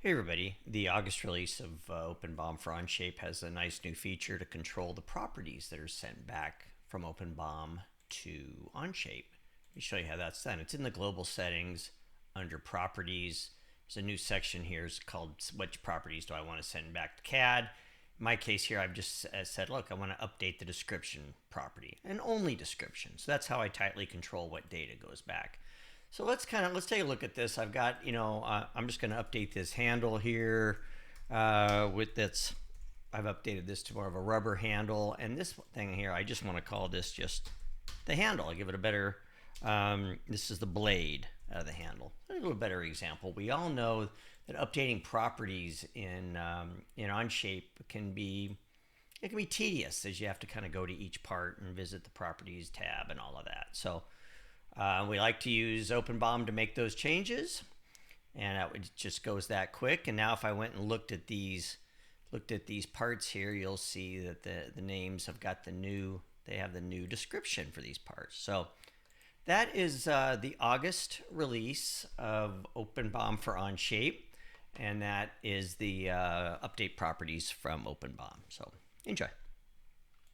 Hey everybody, the August release of OpenBOM for Onshape has a nice new feature to control the properties that are sent back from OpenBOM to Onshape. Let me show you how that's done. It's in the global settings under properties. There's a new section here is called which properties do I want to send back to CAD. In my case here, I've just said, look, I want to update the description property and only description. So that's how I tightly control what data goes back. So let's take a look at this. I've got, I'm just going to update this handle here with this. I've updated this to more of a rubber handle, and this thing here, I just want to call this just the handle. I'll give it a better, this is the blade of the handle. A little better example. We all know that updating properties in Onshape can be tedious, as you have to kind of go to each part and visit the properties tab and all of that. So we like to use OpenBOM to make those changes, and it just goes that quick. And now if I went and looked at these parts here, you'll see that the names have got they have the new description for these parts. So that is the August release of OpenBOM for Onshape, and that is the update properties from OpenBOM. So enjoy.